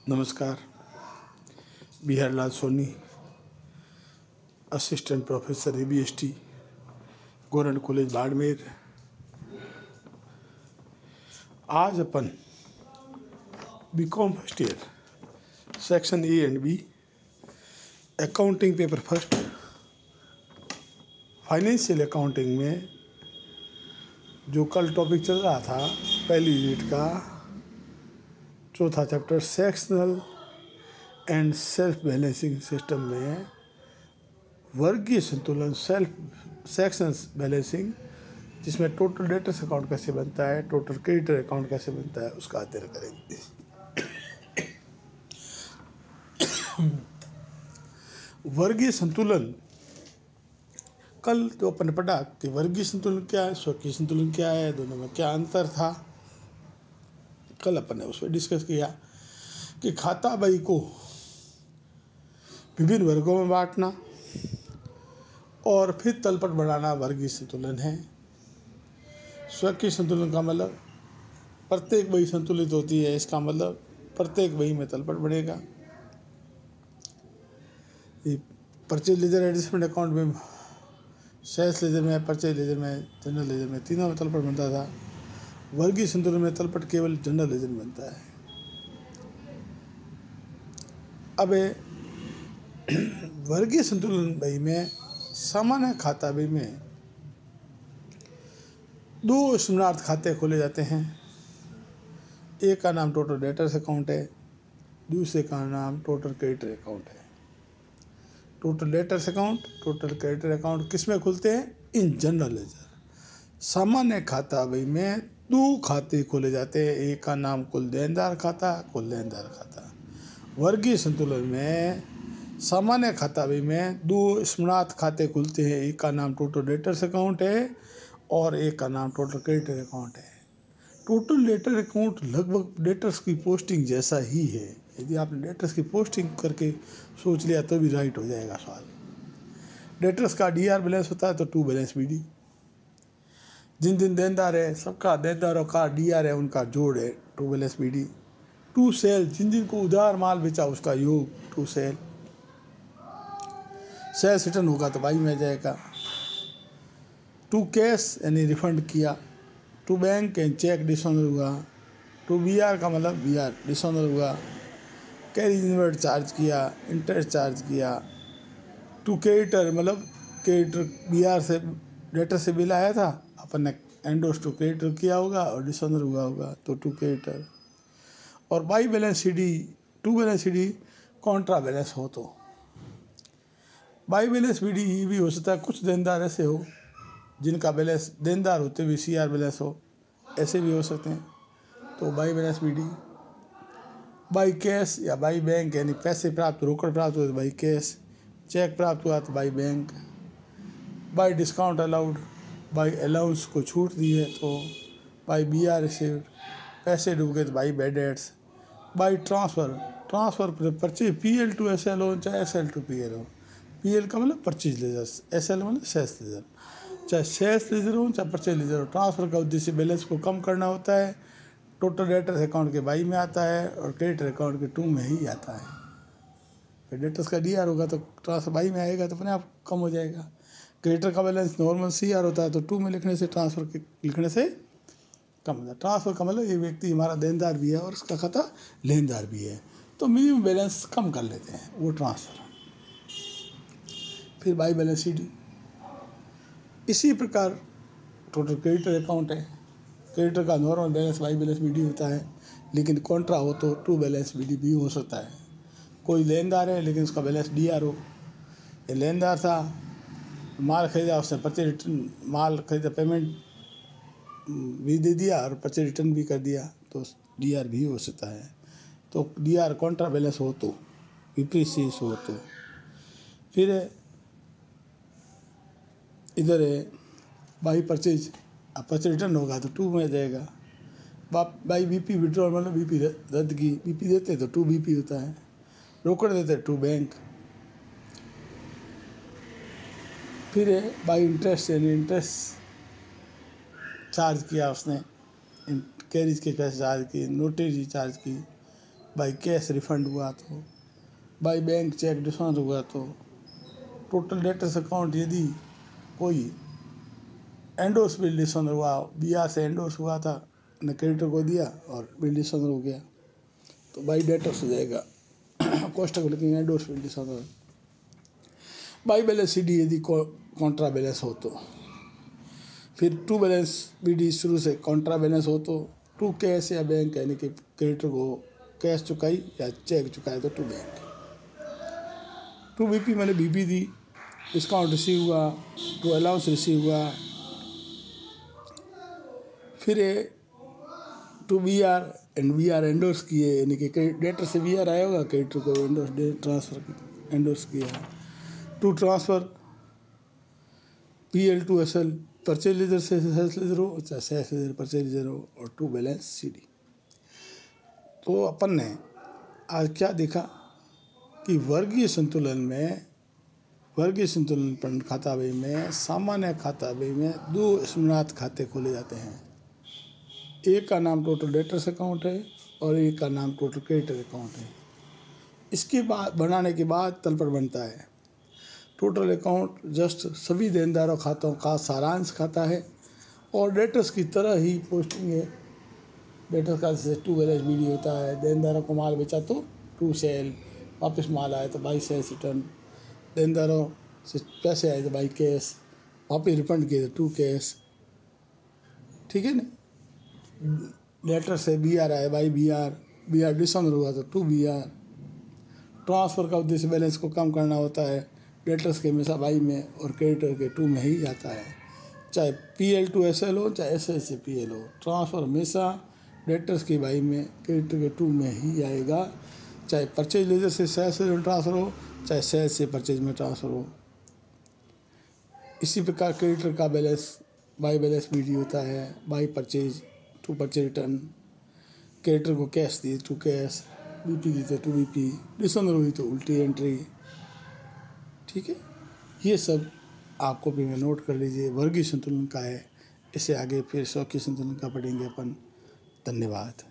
नमस्कार। Bihar Lal Soni, assistant professor ABST, government college Barmer. आज अपन BCom first year section A and B accounting paper first financial accounting में जो कल टॉपिक चल रहा था पहली यूनिट का चौथा chapter sectional and self balancing system में वर्गीय संतुलन सेक्शनल बैलेंसिंग, जिसमें टोटल डेटर्स अकाउंट कैसे बनता है, टोटल क्रेडिटर अकाउंट कैसे बनता है, उसका अध्ययन करेंगे। वर्गीय संतुलन, कल तो अपन ने पढ़ा कि वर्गीय संतुलन क्या है, स्वकीय संतुलन क्या है, दोनों में क्या अंतर था। कल अपन ने उस पर डिस्कस किया कि खाता बही को विभिन्न वर्गों में बांटना और फिर तलपट बढ़ाना वर्गीय संतुलन है। स्वकीय संतुलन का मतलब प्रत्येक बही संतुलित होती है, इसका मतलब प्रत्येक बही में तलपट बढ़ेगा। परचेज लेजर एडजस्टमेंट अकाउंट में, सेल्स लेजर में, परचेज लेजर में, जनरल लेजर में, तीनों में तलपट बनता था। वर्गीय संतुलन में तलपट केवल जनरल लेजर में बनता है। अब वर्गीय संतुलन बही में, सामान्य खाता बही में दो स्मरणार्थ खाते खोले जाते हैं। एक का नाम टोटल डेटर्स अकाउंट है, दूसरे का नाम टोटल क्रेडिटर अकाउंट है। Total debtors account, total creditor account किस में खुलते हैं? In general ledger. सामान्य खाता बही में दो खाते खोले जाते हैं, एक का नाम कुल देनदार खाता, कुल लेनदार खाता। वर्गीय संतुलन में सामान्य खाता बही में दो स्मरणार्थ खाते खुलते हैं, एक का नाम टोटल डेटर्स अकाउंट है और एक का नाम टोटल क्रेडिटर अकाउंट है। टोटल डेटर अकाउंट लगभग डेटर्स की पोस्टिंग जैसा ही है। यदि आपने डेटर्स की पोस्टिंग करके सोच लिया तो भी राइट हो जाएगा सवाल। डेटर्स का DR बैलेंस होता है तो टू बैलेंस BD। जिन दिन देनदार है सबका देनदारों का DR है, उनका जोड़ है to balance BD। To sale, जिन जिन को उधार माल बेचा उसका योग टू सेल। सेल्स रिटर्न होगा तो बाई में आ जाएगा। टू कैश यानी रिफंड किया, to bank and cheque dishonour हुआ, टू BR का मतलब BR डिसऑनर हुआ, कैरी इनवर्ट चार्ज किया, इंटरेस्ट चार्ज किया। टू क्रेडिटर मतलब क्रेडिटर BR से डेटर से बिल आया था, अपन ने एंडोस टू क्रेडिटर किया होगा और डिसऑनर हुआ होगा तो टू क्रेडिटर। और by balance CD, to balance CD contra balance हो तो बाई बैलेंस BD ये भी हो सकता है। कुछ देनदार ऐसे हो जिनका बैलेंस देनदार होते हुए CR बैलेंस हो, ऐसे भी हो सकते हैं तो by balance BD। By cash या बाई बैंक यानी पैसे प्राप्त, रोकड़ प्राप्त हुए तो बाई कैश, चेक प्राप्त हुआ तो by bank. By discount allowed, by allowance को छूट दी है तो बाई BR रिसीव्ड, पैसे डूब गए तो by bad debts. By transfer, transfer purchase PL to SL हो चाहे SL टू PL हो। PL का मतलब परचेज लेजर, SL मतलब सेल्स लेजर, चाहे सेल्स लेजर हो चाहे परचेज लेजर हो। ट्रांसफ़र का उद्देश्य बैलेंस को कम करना होता है। टोटल डेटर्स अकाउंट के बाई में आता है और क्रेडिटर अकाउंट के टू में ही आता है। फिर डेटर्स का DR होगा तो ट्रांसफर बाई में आएगा तो अपने आप कम हो जाएगा। क्रेडिटर का बैलेंस नॉर्मल CR होता है तो टू में लिखने से, ट्रांसफ़र के लिखने से कम होता है। ट्रांसफ़र का मतलब ये व्यक्ति हमारा देनदार भी है और उसका खाता लेनदार भी है तो मिनिमम बैलेंस कम कर लेते हैं, वो ट्रांसफ़र। फिर बाई बैलेंस CD। इसी प्रकार टोटल क्रेडिटर अकाउंट है। क्रेडिटर का normal balance by balance BD होता है, लेकिन कॉन्ट्रा हो तो टू बैलेंस BD भी हो सकता है। कोई लेनदार है लेकिन उसका बैलेंस DR हो। ये लेनदार था, माल खरीदा, उसने परचेज रिटर्न, माल खरीदा, पेमेंट भी दे दिया और परचेज रिटर्न भी कर दिया तो DR भी हो सकता है। तो DR कॉन्ट्रा बैलेंस हो तो, विपरीत शेष हो तो। फिर इधर है बाई परचेज, अब परचेज रिटर्न होगा तो टू में आ जाएगा। बाई BP विड्रॉल मतलब BP रद्द की, BP देते तो टू BP होता है, रोकड़ देते टू बैंक। फिर है बाई इंटरेस्ट, यानी इंटरेस्ट चार्ज किया उसने, कैरिज के पैसे चार्ज किए, नोटेज चार्ज की, बाई कैश रिफंड हुआ तो, बाई बैंक चेक डिस्काउंट हुआ तो, टोटल डेटर्स अकाउंट यदि कोई एंडोर्स बिल डिसऑनर हुआ, बीआर से एंडोर्स हुआ था, ने क्रेडिटर को दिया और बिल डिसऑनर हो गया तो बाई डेटर्स हो जाएगा। कोष्टक लिखेंगे endorse bill dishonour. By balance CD यदि कॉन्ट्रा बैलेंस हो तो, फिर टू बैलेंस बीडी शुरू से कॉन्ट्रा बैलेंस हो तो, टू कैश या बैंक यानी कि क्रेडिटर को कैश चुकाई या चेक चुकाए तो टू बैंक। टू बीपी मैंने बीपी दी, डिस्काउंट रिसीव हुआ, टू अलाउंस रिसीव हुआ। फिर to B R and B R endorse किए, यानी कि डेटर से बी आर आया होगा, क्रेडिटर को एंडोर्स ट्रांसफर एंडोर्स किया। To transfer PL to SL, purchase ledger से सेल्स लीडर हो चाहे सेल्स लीडर परचेज लीडर हो, और टू बैलेंस CD। तो अपन ने आज क्या देखा कि वर्गीय संतुलन खाता बही में, सामान्य खाता बही में दो स्मृणार्थ खाते खोले जाते हैं। एक का नाम टोटल डेटर्स अकाउंट है और एक का नाम टोटल क्रेडिटर अकाउंट है। इसके बाद बनाने के बाद तल पर बनता है टोटल अकाउंट। जस्ट सभी देनदारों खातों का सारांश खाता है और डेटर्स की तरह ही पोस्टिंग है। डेटर्स का जैसे टू बैलेंस बीडी होता है, देनदारों को माल बेचा तो टू सेल, वापस माल आया तो बाई सेल्स रिटर्न, देनदारों से पैसे आए तो बाई कैश, वापस रिफंड किए तो टू कैश। ठीक है ना। लेटर से BR आए बाई BR डिसऑनर हुआ तो टू BR। ट्रांसफ़र का उद्देश्य बैलेंस को कम करना होता है। डेटर्स के हमेशा बाई में और क्रेडिटर के टू में ही जाता है, चाहे PL टू SL हो चाहे SL से PL हो। ट्रांसफ़र हमेशा डेटर्स की बाई में क्रेडिटर के टू में ही आएगा, चाहे परचेज लेजर से सेल्स में ट्रांसफ़र हो चाहे सेल्स से परचेज में ट्रांसफ़र हो। इसी प्रकार क्रेडिटर का बैलेंस बाई बैलेंस BD होता है, by purchase to purchase return. Creditor को कैश दी टू कैश, BP दी तो टू BP, डिसऑनर हुई तो उल्टी एंट्री। ठीक है, ये सब आप कॉपी में नोट कर लीजिए। वर्गीय संतुलन का है, इसे आगे फिर शौकी संतुलन का पढ़ेंगे अपन। धन्यवाद।